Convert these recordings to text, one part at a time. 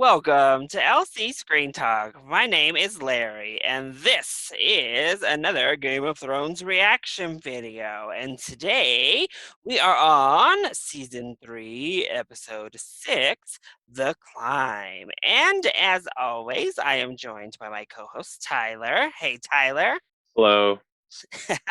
Welcome to LC Screen Talk. My name is Larry, and this is another Game of Thrones reaction video. And today we are on Season 3, Episode 6, The Climb. And as always, I am joined by my co host, Tyler. Hey, Tyler. Hello.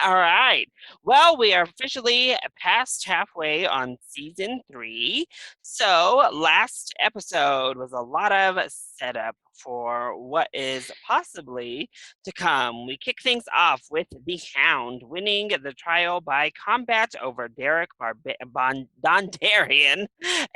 All right. Well, we are officially past halfway on season 3. So, last episode was a lot of setup for what is possibly to come. We kick things off with the Hound winning the trial by combat over Derek Dondarrion,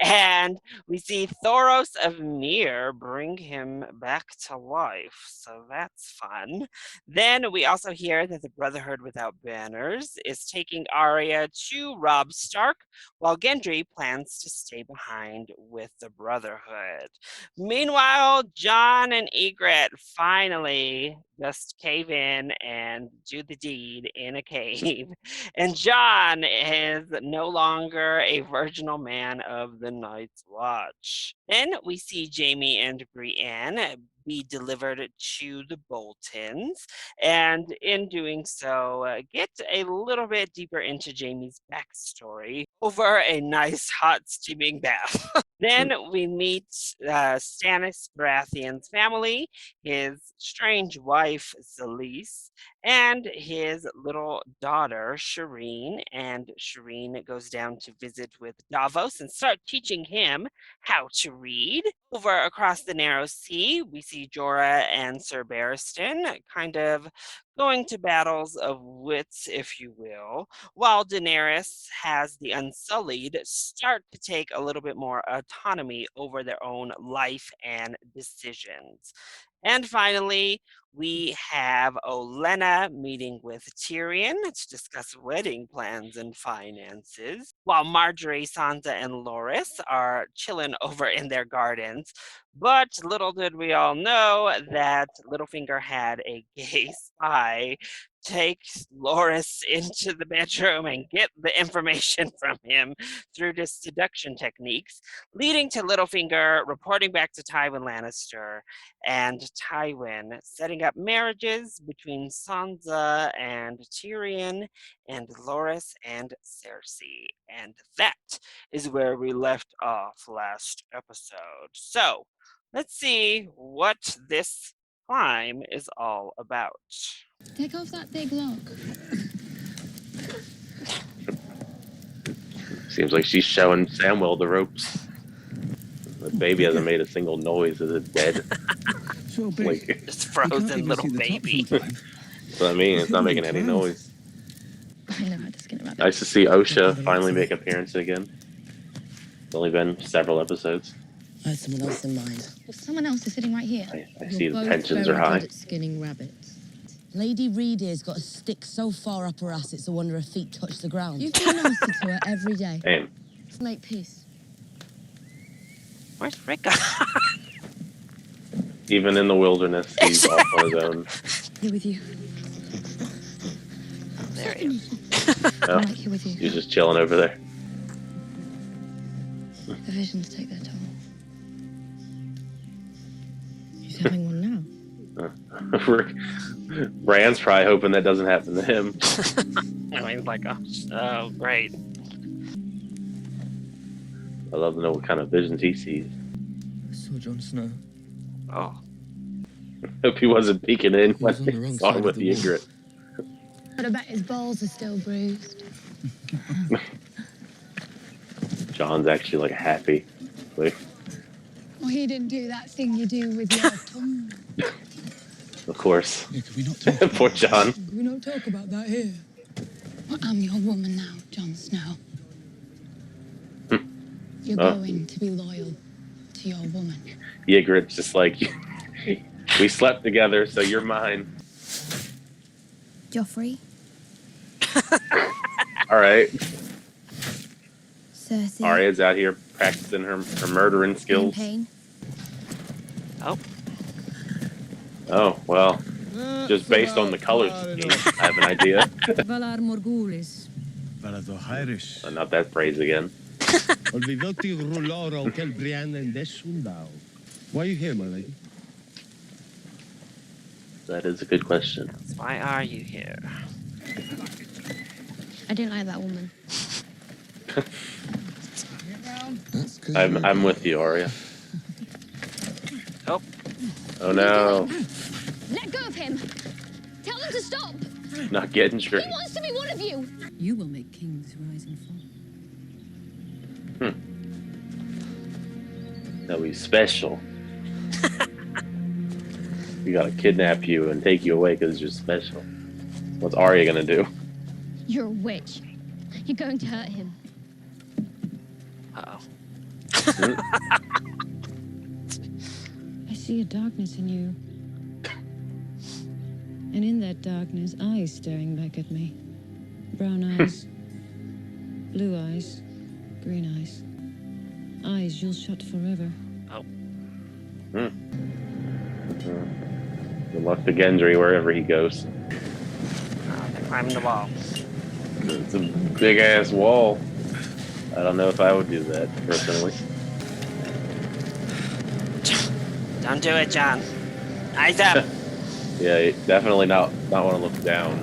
and we see Thoros of Myr bring him back to life. So that's fun. Then we also hear that the Brotherhood Without Banners is taking Arya to Robb Stark, while Gendry plans to stay behind with the Brotherhood. Meanwhile, Jon and Ygritte finally just cave in and do the deed in a cave. And Jon is no longer a virginal man of the Night's Watch. Then we see Jaime and Brienne be delivered to the Boltons, and in doing so, get a little bit deeper into Jamie's backstory over a nice hot steaming bath. Then we meet Stannis Baratheon's family, his strange wife Zelise, and his little daughter Shireen. And Shireen goes down to visit with Davos and start teaching him how to read. Over across the Narrow Sea, we see Jorah and Sir Barristan kind of going to battles of wits, if you will, while Daenerys has the Unsullied start to take a little bit more autonomy over their own life and decisions. And finally, we have Olenna meeting with Tyrion to discuss wedding plans and finances, while Marjorie, Sansa, and Loras are chilling over in their gardens. But little did we all know that Littlefinger had a gay spy take Loras into the bedroom and get the information from him through just seduction techniques, leading to Littlefinger reporting back to Tywin Lannister, and Tywin setting up marriages between Sansa and Tyrion, and Loras and Cersei. And that is where we left off last episode. So, let's see what this climb is all about. Take off that big lock. Seems like she's showing Samwell the ropes. The baby hasn't made a single noise. Is it dead? So big. Like, It's frozen little baby. that's what I mean. It's not making any noise. I know how to skin a rabbit. Nice to see Osha finally make an appearance again. It's only been several episodes. I had someone else in mind. Well, someone else is sitting right here. I see the tensions are high. Good at skinning rabbits. Lady Reedy's got a stick so far up her ass it's a wonder her feet touch the ground. You've been nasty to her every day. Damn. Make peace. Where's Ricka? Even in the wilderness, he's off on his own. Here with you. There he is. Oh, I'm right here with you. he's just chilling over there. The visions take their toll. He's having one now. Brand's probably hoping that doesn't happen to him. I mean, like, oh, great. I'd love to know what kind of visions he sees. I saw Jon Snow. Oh. Hope he wasn't peeking in He was on the when wrong he saw side him of with the the wall. Ygritte. But I bet his balls are still bruised. John's actually like happy. Like, Well, he didn't do that thing you do with your tongue. of course. Yeah, can we not talk Poor John. We don't talk about that here. Well, I'm your woman now, Jon Snow. You're Oh. going to be loyal to your woman. Ygritte's just like, we slept together, so you're mine. Joffrey, All right. Cersei, Arya's out here practicing her murdering skills. Campaign. Oh. Oh, well. Just based on the colors scheme, I have an idea. Valar Morghulis. Valador Irish. Not that phrase again. Olvidoti ruloro quel Brienne in desundao. Why are you here, my lady? That is a good question. Why are you here? I didn't like that woman. That's 'cause I'm with you, Arya. Oh, Oh no, Let go of him. Tell them to stop. not getting He straight. wants to be one of you. You will make kings rise and fall. No, he's special. We gotta kidnap you and take you away because you're special. What's Arya gonna do? You're a witch. You're going to hurt him. uh-oh. I see a darkness in you. And in that darkness, eyes staring back at me. Brown eyes. Blue eyes. Green eyes. Eyes you'll shut forever. Good luck to Gendry wherever he goes. They're climbing the wall. It's a big ass wall. I don't know if I would do that personally. Don't do it, John. Eyes up. Yeah, definitely not want to look down.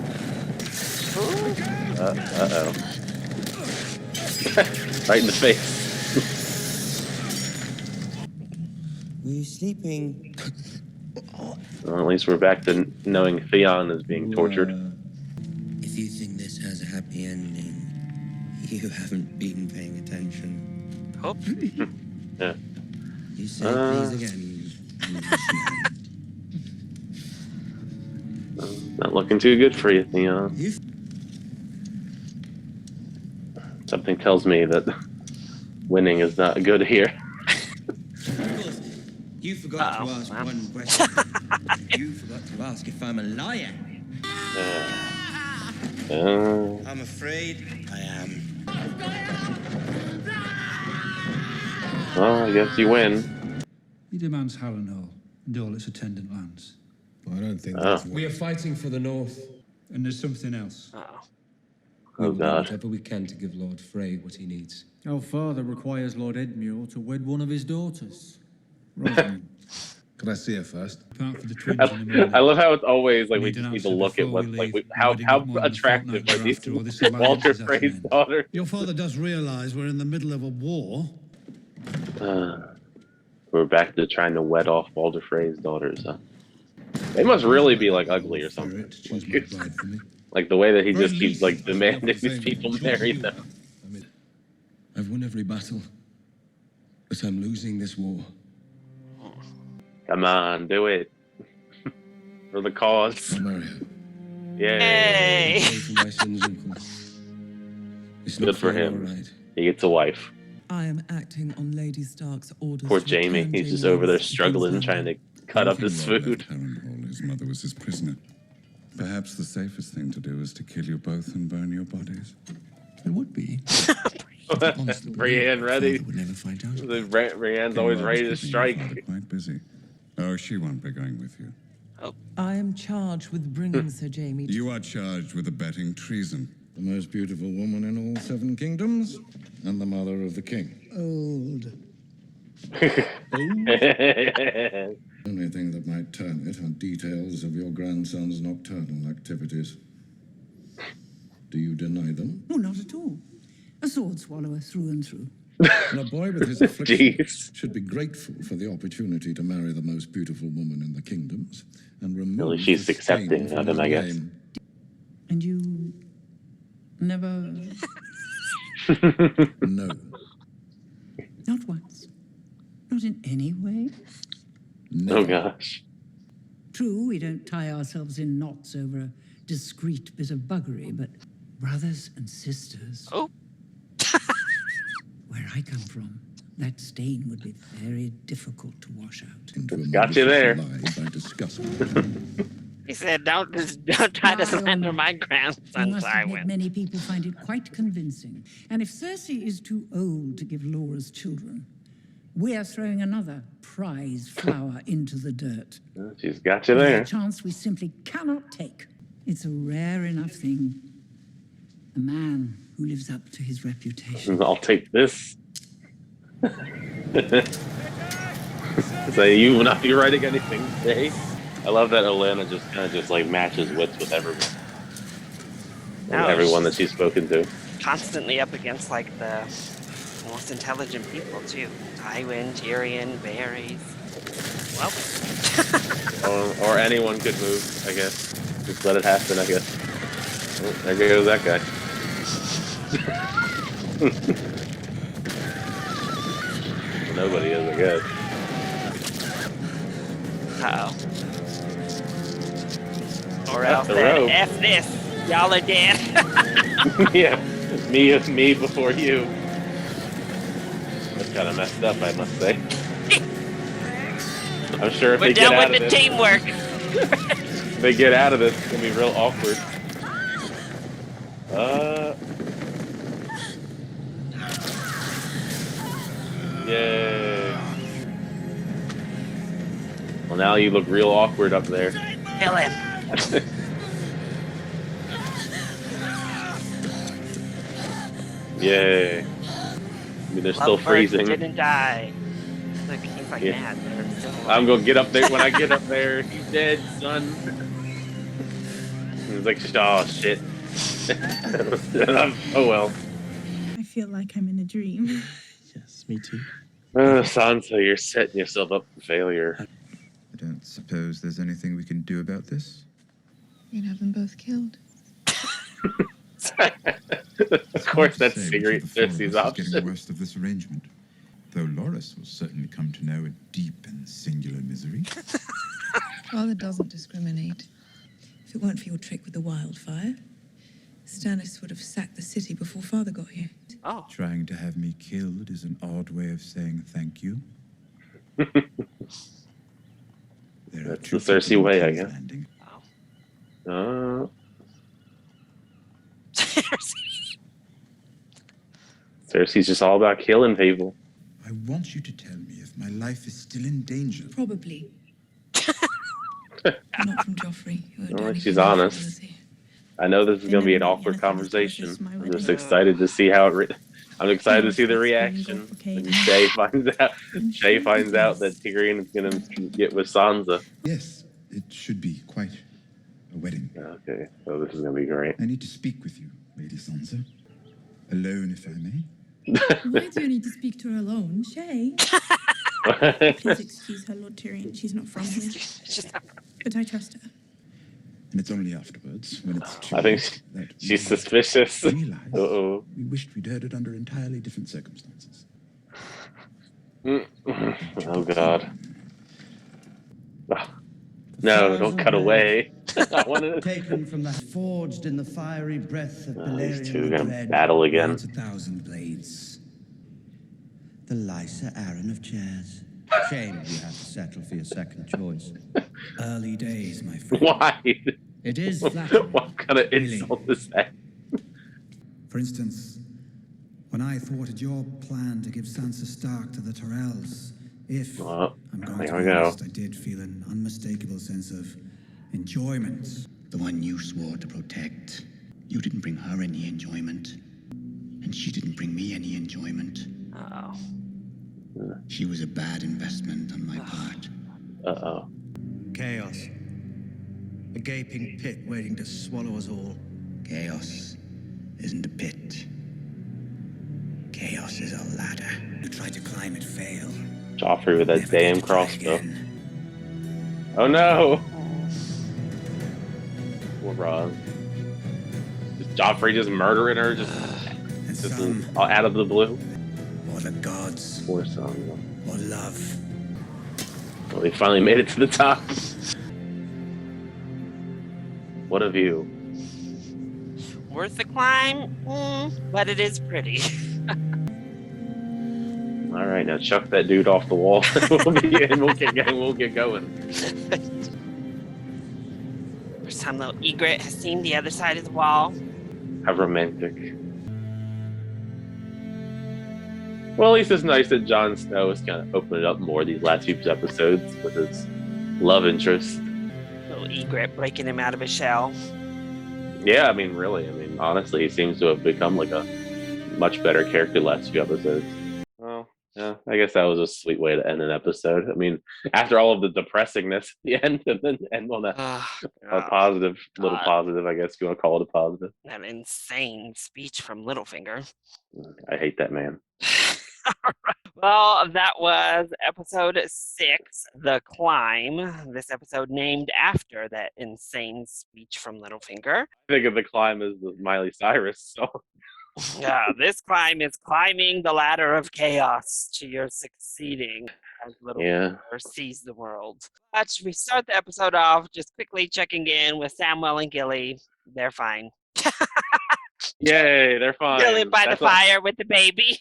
Uh-oh. Right in the face. Were you sleeping? Well, at least we're back to knowing Theon is being tortured. If you think this has a happy ending, you haven't been paying attention. Oh, Yeah. You say please again. Not looking too good for you, Theon. You Something tells me that winning is not good here. Of course, you forgot to ask one question. You forgot to ask if I'm a liar. I'm afraid I am. Well, I guess you win. He demands Harrenhal and all its attendant lands. I don't think that's We are fighting for the North. And there's something else. uh-oh. We Oh will do god. whatever we can to give Lord Frey what he needs. Our father requires Lord Edmure to wed one of his daughters. Rosamund. Could I see her first? Apart for the twins in the morning. I love how it's always like we Need an just need to answer look at before what we like leave. how Wedding up more than a attractive fortnight are these thereafter, or this alliance Walter is at an Frey's end. daughter. Your father does realize we're in the middle of a war. We're back to trying to wed off Walter Frey's daughters, huh? They must really be like ugly or something. Choose my bride for me. Like the way that he Right, just keeps like Leaf. demanding Careful, these Fame. people Choose marry you. them. I've won every battle, but I'm losing this war. Come on, do it. For the cause. I'll marry her. Yay. Hey. Pray for my sins, uncle. It's Good not for fair, him. all right. He gets a wife. I am acting on Lady Stark's orders. Poor to Jamie. return He's just Jaime over there to struggling, King's trying Landing. to cut up his Lord food. left Harrenhal, his mother was his prisoner. Perhaps the safest thing to do is to kill you both and burn your bodies. It would be. Brienne ready. Father would never find out. Brienne's always ready to Keeping your father strike. quite busy. Oh, she won't be going with you. I am charged with bringing Sir Jaime to... You are charged with abetting treason. The most beautiful woman in all 7 kingdoms, and the mother of the king. Old. Only thing that might turn it are details of your grandson's nocturnal activities. Do you deny them? Oh, not at all. A sword swallower through and through. And a boy with his affliction Jeez. should be grateful for the opportunity to marry the most beautiful woman in the kingdoms and remove Really, she's the stain accepting from of him, his I guess. name. And you never... No. Not once. Not in any way. Oh gosh. True, we don't tie ourselves in knots over a discreet bit of buggery, but brothers and sisters. Oh. Where I come from, that stain would be very difficult to wash out. Into a Got you there. malicious lie by discussing. He said, don't try to slander my You grandson, must admit Tywin. many people find it quite convincing. And if Cersei is too old to give Laura's children, we're throwing another prize flower into the dirt. She's got you A there. chance we simply cannot take. It's a rare enough thing. A man who lives up to his reputation. I'll take this. So you will not be writing anything today. I love that Olenna just kind of just like matches wits with everyone. Like everyone that she's spoken to. Constantly up against like the most intelligent people too. Tywin, Tyrion, Varys. Well. or anyone could move, I guess. Just let it happen, I guess. Oh, there goes that guy. Nobody is, I guess. Uh-oh. Or else then F this. Y'all are dead. Yeah. Me before you. That's kind of messed up, I must say. I'm sure if they get out of this, teamwork. if they get out of this, it's gonna be real awkward. Yay. Well, now you look real awkward up there. Kill him. Yay. I mean, they're still freezing. Didn't die. Look, he's like mad. I'm gonna get up there. When I get up there, he's dead, son. He's like, oh shit. Oh well. I feel like I'm in a dream. Yes, me too. Sansa, you're setting yourself up for failure. I don't suppose there's anything we can do about this. We'd have them both killed. Of course, that's Cersei's option. Getting the worst of this arrangement, though Loras will certainly come to know a deep and singular misery. Father doesn't discriminate. If it weren't for your trick with the wildfire, Stannis would have sacked the city before Father got here. Oh. Trying to have me killed is an odd way of saying thank you. That's the Cersei way, I guess. Cersei's just all about killing people. I want you to tell me if my life is still in danger. Probably. Not from Joffrey. Well, she's honest. I know this is going to be an awkward conversation. I'm just excited to see how it. I'm excited to see the reaction when Shay finds out. Shay finds out that Tyrion is going to get with Sansa. Yes, it should be quite a wedding. Okay, so this is going to be great. I need to speak with you, Lady Sansa. Alone, if I may. Why do you need to speak to her alone? Shay? Please excuse her, Lord Tyrion. She's not from here. But I trust her. And it's only afterwards, when it's true, I think she's suspicious. Uh-oh. We wished we'd heard it under entirely different circumstances. Oh, God. No, don't cut away. I wanted taken from the forged in the fiery breath of Balerion. These two are gonna battle again. 1,000 blades. The Lysa Arryn of chairs. Shame you have to settle for your second choice. Early days, my friend. Why? It is flattering. What kind of insult is that? For instance, when I thwarted your plan to give Sansa Stark to the Tyrells, I'm going to be honest, I did feel an unmistakable sense of enjoyment. The one you swore to protect. You didn't bring her any enjoyment. And she didn't bring me any enjoyment. Uh-oh. She was a bad investment on my part. Uh-oh. Chaos. A gaping pit waiting to swallow us all. Chaos isn't a pit. Chaos is a ladder. You try to climb it, fail. Joffrey with that damn crossbow. Oh no! We're wrong. Is Joffrey just murdering her just out of the blue? Or the gods. Poor Sansa. Or love. Well, he finally made it to the top. What a view. Worth the climb, but it is pretty. All right, now chuck that dude off the wall. We'll get going. First time little Egret has seen the other side of the wall. How romantic. Well, at least it's nice that Jon Snow has kind of opened it up more these last few episodes with his love interest. Little Egret breaking him out of his shell. Yeah, I mean, really. I mean, honestly, he seems to have become like a much better character last few episodes. Well, Yeah, I guess that was a sweet way to end an episode. I mean, after all of the depressingness at the end, and then end on a positive, little God. positive, I guess you want to call it a positive. That insane speech from Littlefinger. I hate that man. Well, that was episode 6, The Climb. This episode named after that insane speech from Littlefinger. I think of The Climb as the Miley Cyrus song. Yeah, this climb is climbing the ladder of chaos to your succeeding as Littlefinger sees the world. But we start the episode off just quickly checking in with Samwell and Gilly. They're fine. Yay, they're fine. Gilly by the fire with the baby.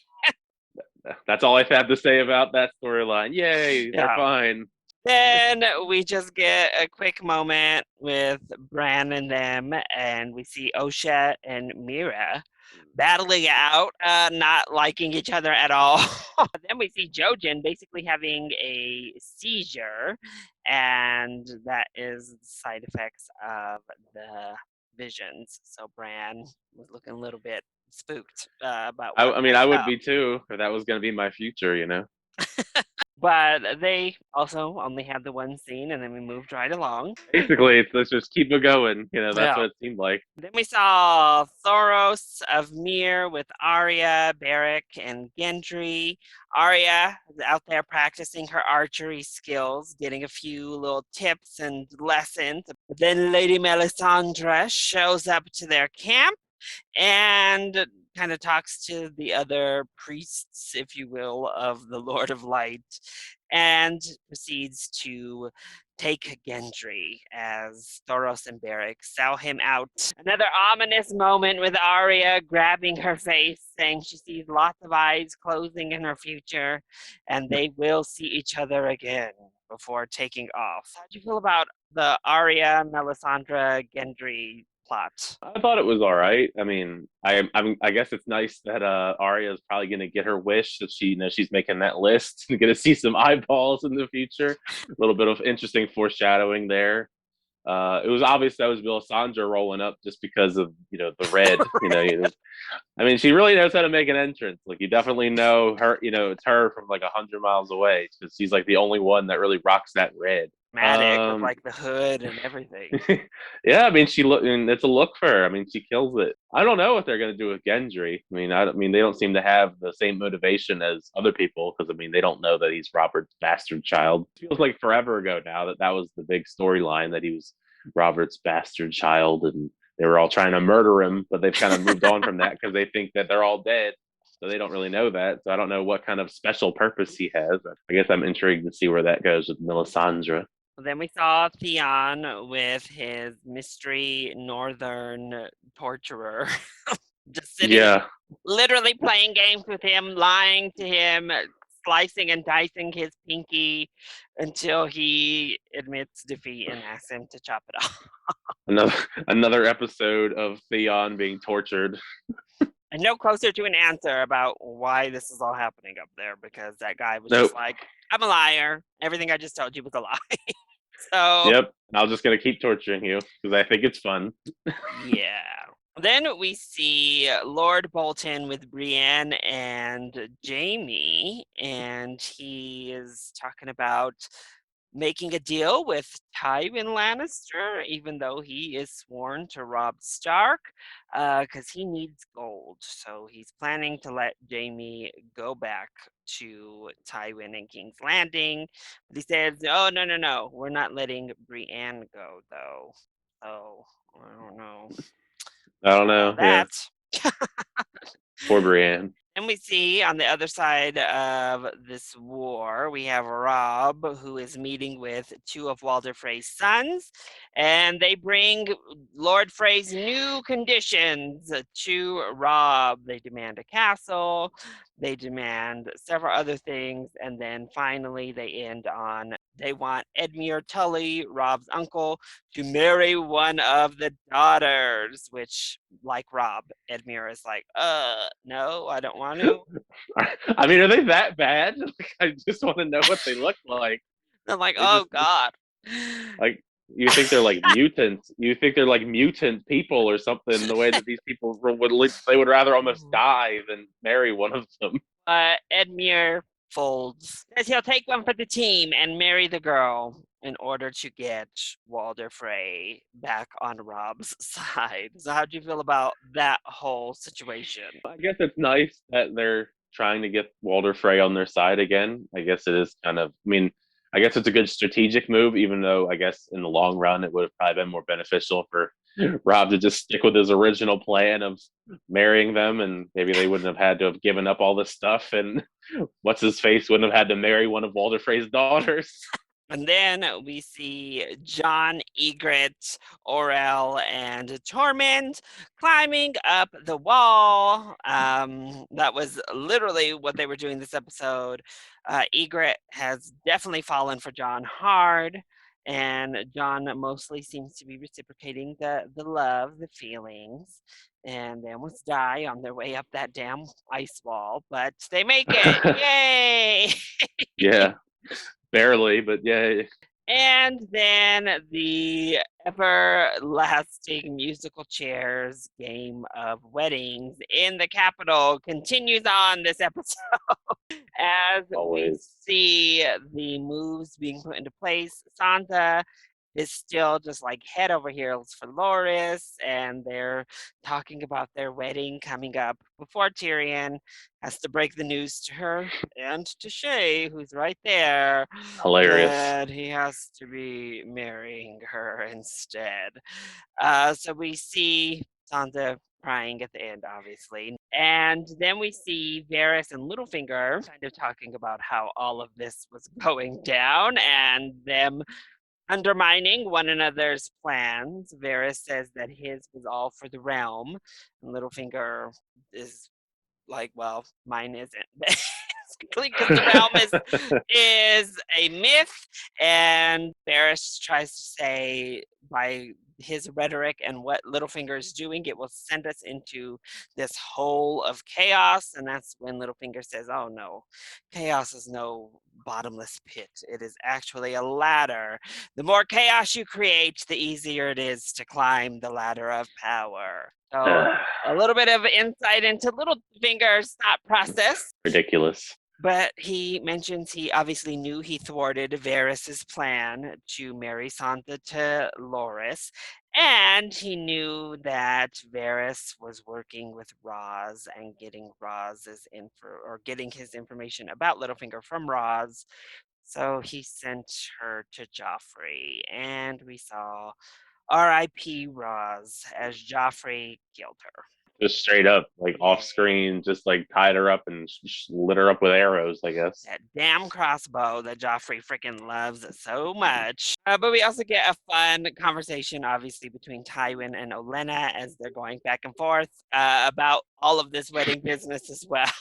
That's all I have to say about that storyline. Yay, they're fine. Then we just get a quick moment with Bran and them, and we see Osha and Mira battling out, not liking each other at all. Then we see Jojen basically having a seizure, and that is side effects of the visions. So Bran was looking a little bit spooked about what I mean, I would be too, if that was going to be my future, you know? But they also only had the one scene, and then we moved right along. Basically, let's just keep it going. You know, that's what it seemed like. Then we saw Thoros of Mir with Arya, Beric, and Gendry. Arya is out there practicing her archery skills, getting a few little tips and lessons. Then Lady Melisandre shows up to their camp and kind of talks to the other priests, if you will, of the Lord of Light, and proceeds to take Gendry as Thoros and Beric sell him out. Another ominous moment with Arya grabbing her face, saying she sees lots of eyes closing in her future, and they will see each other again before taking off. How do you feel about the Arya, Melisandre, Gendry plot? I thought it was all right. I mean, I guess it's nice that Arya is probably going to get her wish that she's making that list and going to see some eyeballs in the future. A little bit of interesting foreshadowing there. It was obvious that was Melisandre rolling up just because of the red. I mean, she really knows how to make an entrance. Like, you definitely know her. It's her from like 100 miles away because she's like the only one that really rocks that red. Matic with like the hood and everything. Yeah, I mean, and it's a look for her. I mean, she kills it. I don't know what they're gonna do with Gendry. I mean, they don't seem to have the same motivation as other people because I mean, they don't know that he's Robert's bastard child. It feels like forever ago now that was the big storyline, that he was Robert's bastard child, and they were all trying to murder him. But they've kind of moved on from that because they think that they're all dead. So they don't really know that. So I don't know what kind of special purpose he has. I guess I'm intrigued to see where that goes with Melisandre. Then we saw Theon with his mystery northern torturer. Just sitting, literally playing games with him, lying to him, slicing and dicing his pinky until he admits defeat and asks him to chop it off. Another episode of Theon being tortured. And no closer to an answer about why this is all happening up there, because that guy was just like, I'm a liar. Everything I just told you was a lie. So yep, I'm just gonna keep torturing you because I think it's fun. Yeah. Then we see Lord Bolton with Brienne and Jaime, and he is talking about making a deal with Tywin Lannister, even though he is sworn to Robb Stark, because he needs gold. So he's planning to let Jaime go back to Tywin and King's Landing. But he says, oh, no, we're not letting Brienne go, though. So, I don't know. I don't know. That. Yeah. Poor Brienne. And we see on the other side of this war, we have Robb, who is meeting with 2 of Walder Frey's sons, and they bring Lord Frey's new conditions to Robb. They demand a castle, they demand several other things, and then finally they end on they want Edmure Tully, Robb's uncle, to marry one of the daughters, which, like Robb, Edmure is like, no, I don't want to. I mean, are they that bad? I just want to know what they look like. I'm like, oh, God. Like, you think they're like mutants? You think they're like mutant people or something? The way that these people they would rather almost die than marry one of them. Edmure folds. Says he'll take one for the team and marry the girl in order to get Walder Frey back on Rob's side. So how do you feel about that whole situation? I guess it's nice that they're trying to get Walder Frey on their side again. I guess it is kind of, I mean, I guess it's a good strategic move, even though I guess in the long run it would have probably been more beneficial for Rob to just stick with his original plan of marrying them, and maybe they wouldn't have had to have given up all this stuff, and what's his face wouldn't have had to marry one of Walder Frey's daughters. And then we see John, Egret, Orel, and Tormund climbing up the wall. That was literally what they were doing this episode. Egret has definitely fallen for John hard, and John mostly seems to be reciprocating the love, the feelings. And they almost die on their way up that damn ice wall, but they make it. Yay! Yeah. Barely, but yeah. And then the everlasting musical chairs game of weddings in the Capitol continues on this episode as we see the moves being put into place. Sansa is still just like head over heels for Loras, and they're talking about their wedding coming up before Tyrion has to break the news to her and to Shay, who's right there. Hilarious. That he has to be marrying her instead. So we see Sansa crying at the end, obviously. And then we see Varys and Littlefinger kind of talking about how all of this was going down and them undermining one another's plans. Varys says that his was all for the realm, and Littlefinger is like, well, mine isn't. Basically, because the realm is a myth, and Varys tries to say by his rhetoric and what Littlefinger is doing, it will send us into this hole of chaos. And that's when Littlefinger says, oh no, chaos is no bottomless pit. It is actually a ladder. The more chaos you create, the easier it is to climb the ladder of power. So a little bit of insight into Littlefinger's thought process. Ridiculous. But he mentions he obviously knew he thwarted Varys's plan to marry Sansa to Loras, and he knew that Varys was working with Ros and getting getting his information about Littlefinger from Ros. So he sent her to Joffrey, and we saw R.I.P. Ros as Joffrey killed her. Just straight up, like off screen, just like tied her up and lit her up with arrows, I guess. That damn crossbow that Joffrey freaking loves so much. But we also get a fun conversation, obviously, between Tywin and Olenna as they're going back and forth about all of this wedding business as well.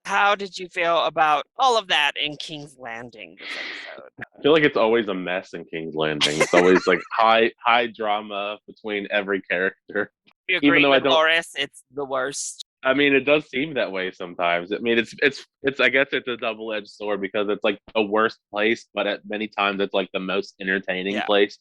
How did you feel about all of that in King's Landing this episode? I feel like it's always a mess in King's Landing. It's always like high drama between every character. You agree Even though with Loras, it's the worst. I mean, it does seem that way sometimes. I mean, it's I guess it's a double-edged sword because it's like the worst place, but at many times it's like the most entertaining place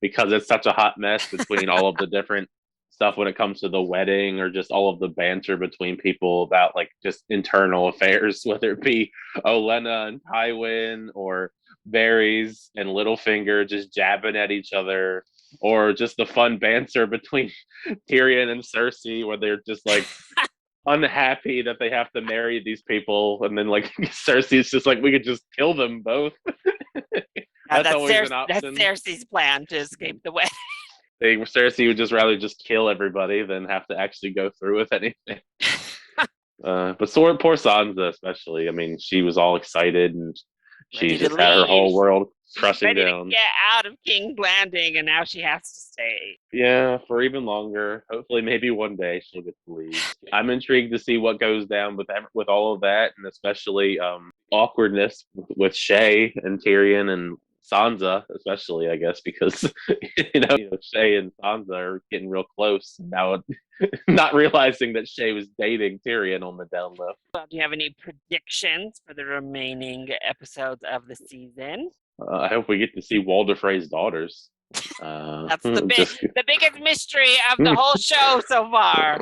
because it's such a hot mess between all of the different stuff when it comes to the wedding or just all of the banter between people about like just internal affairs, whether it be Olenna and Tywin or Varys and Littlefinger just jabbing at each other, or just the fun banter between Tyrion and Cersei where they're just like unhappy that they have to marry these people, and then like Cersei's just like, we could just kill them both. That's always an option. That's Cersei's plan to escape the wedding. Cersei would just rather just kill everybody than have to actually go through with anything. But poor Sansa especially. I mean, she was all excited and she just had her whole world crushing down. To get out of King's Landing, and now she has to stay. Yeah, for even longer. Hopefully, maybe one day she'll get to leave. I'm intrigued to see what goes down with all of that, and especially awkwardness with Shay and Tyrion and Sansa, especially, I guess, because Shay and Sansa are getting real close now, not realizing that Shay was dating Tyrion on the down low. Well, do you have any predictions for the remaining episodes of the season? I hope we get to see Walder Frey's daughters. That's the biggest mystery of the whole show so far.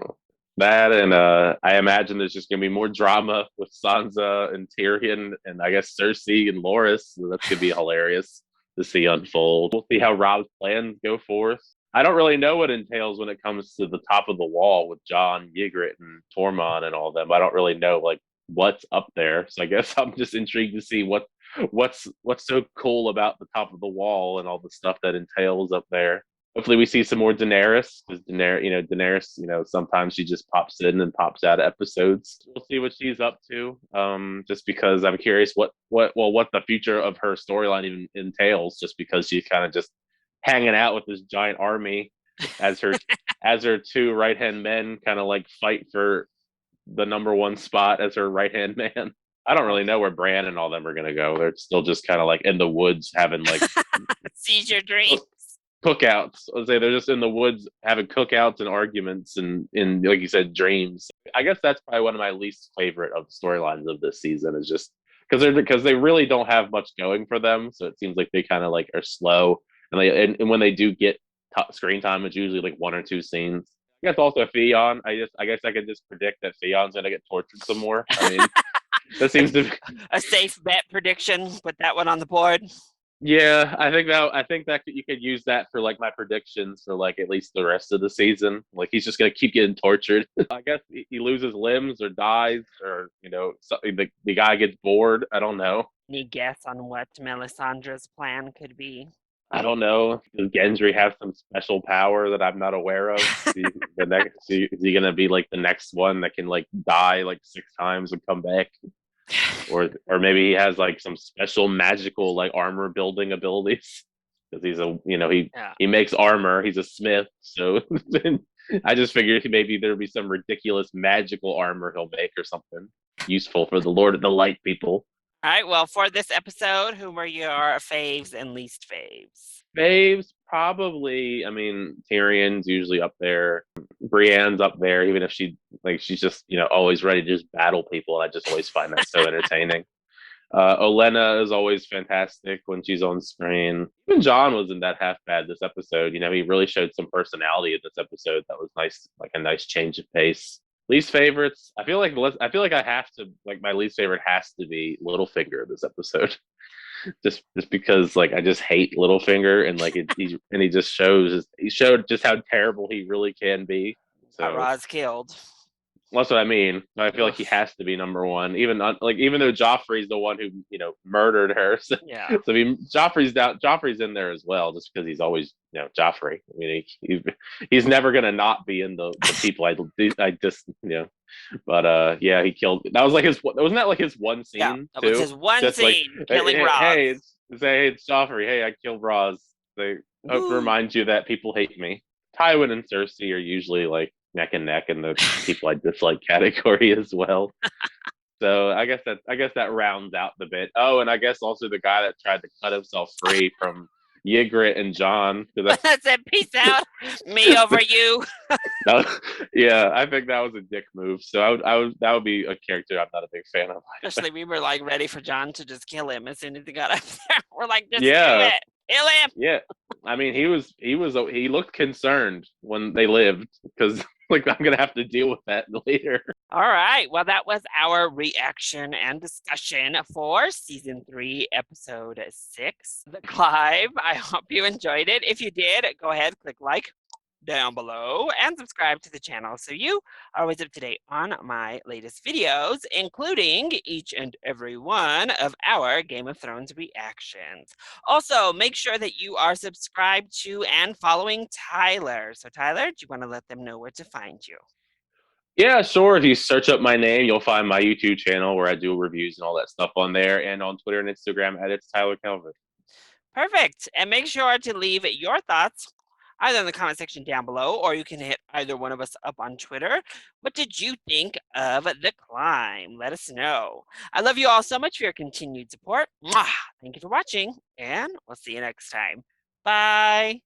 That and I imagine there's just gonna be more drama with Sansa and Tyrion and I guess Cersei and Loras. So that's gonna be hilarious to see unfold. We'll see how Rob's plans go forth. I don't really know what entails when it comes to the top of the wall with John, Ygritte, and Tormund and all of them. I don't really know like what's up there. So I guess I'm just intrigued to see what's so cool about the top of the wall and all the stuff that entails up there. Hopefully we see some more Daenerys because Daenerys, sometimes she just pops in and pops out of episodes. We'll see what she's up to. Just because I'm curious what the future of her storyline even entails. Just because she's kind of just hanging out with this giant army as her two right hand men kind of like fight for the number one spot as her right hand man. I don't really know where Bran and all them are gonna go. They're still just kind of like in the woods having like seizure dreams. Cookouts. I'll say they're just in the woods having cookouts and arguments and in like you said, dreams. I guess that's probably one of my least favorite of the storylines of this season is just because they really don't have much going for them. So it seems like they kind of like are slow and when they do get screen time, it's usually like one or two scenes. I guess also Theon. I guess I could just predict that Theon's gonna get tortured some more. I mean, that seems to be a safe bet prediction. Put that one on the board. Yeah, I think that you could use that for like my predictions for like at least the rest of the season. Like he's just gonna keep getting tortured. I guess he loses limbs or dies or the guy gets bored. I don't know. Any guess on what Melisandre's plan could be? I don't know. Does Gendry have some special power that I'm not aware of? Is he gonna be like the next one that can like die like 6 times and come back? Or maybe he has like some special magical like armor building abilities because he makes armor. He's a smith, so I just figured maybe there'd be some ridiculous magical armor he'll make or something useful for the Lord of the Light people. All right. Well, for this episode, who were your faves and least faves? Faves, probably. I mean, Tyrion's usually up there. Brienne's up there, even if she's just always ready to just battle people. And I just always find that so entertaining. Olenna is always fantastic when she's on screen. Even John wasn't that half bad this episode. He really showed some personality in this episode that was nice, like a nice change of pace. Least favorites, I feel like I have to like my least favorite has to be Littlefinger this episode. just because like I just hate Littlefinger and like he just showed just how terrible he really can be. So Roz killed. That's what I mean. I feel like he has to be number one, even though Joffrey's the one who murdered her. So, yeah. So Joffrey's in there as well, just because he's always Joffrey. I mean, he's never gonna not be in the people I just But yeah, he killed. That was like wasn't that like his one scene? Yeah, that was his one just scene, like, killing Roz. Hey, it's Joffrey. Hey, I killed Roz. They hope to remind you that people hate me. Tywin and Cersei are usually like neck and neck in the people I dislike category as well. So I guess that rounds out the bit. Oh, and I guess also the guy that tried to cut himself free from Ygritte and John. That's it. Peace out. Me over you. Yeah, I think that was a dick move. So that would be a character I'm not a big fan of. Especially we were like ready for John to just kill him as soon as he got up there. We're like, just do it. Kill him. Yeah. I mean, he looked concerned when they lived because like I'm gonna have to deal with that later. All right. Well, that was our reaction and discussion for season 3, episode 6, The Clive. I hope you enjoyed it. If you did, go ahead, click like down below and subscribe to the channel so you are always up to date on my latest videos, including each and every one of our Game of Thrones reactions. Also, make sure that you are subscribed to and following Tyler. So Tyler, do you want to let them know where to find you? Yeah, sure. If you search up my name, you'll find my YouTube channel where I do reviews and all that stuff on there, and on Twitter and Instagram at It's Tyler Calvin. Perfect. And make sure to leave your thoughts either in the comment section down below, or you can hit either one of us up on Twitter. What did you think of The Climb? Let us know. I love you all so much for your continued support. Mwah! Thank you for watching, and we'll see you next time. Bye.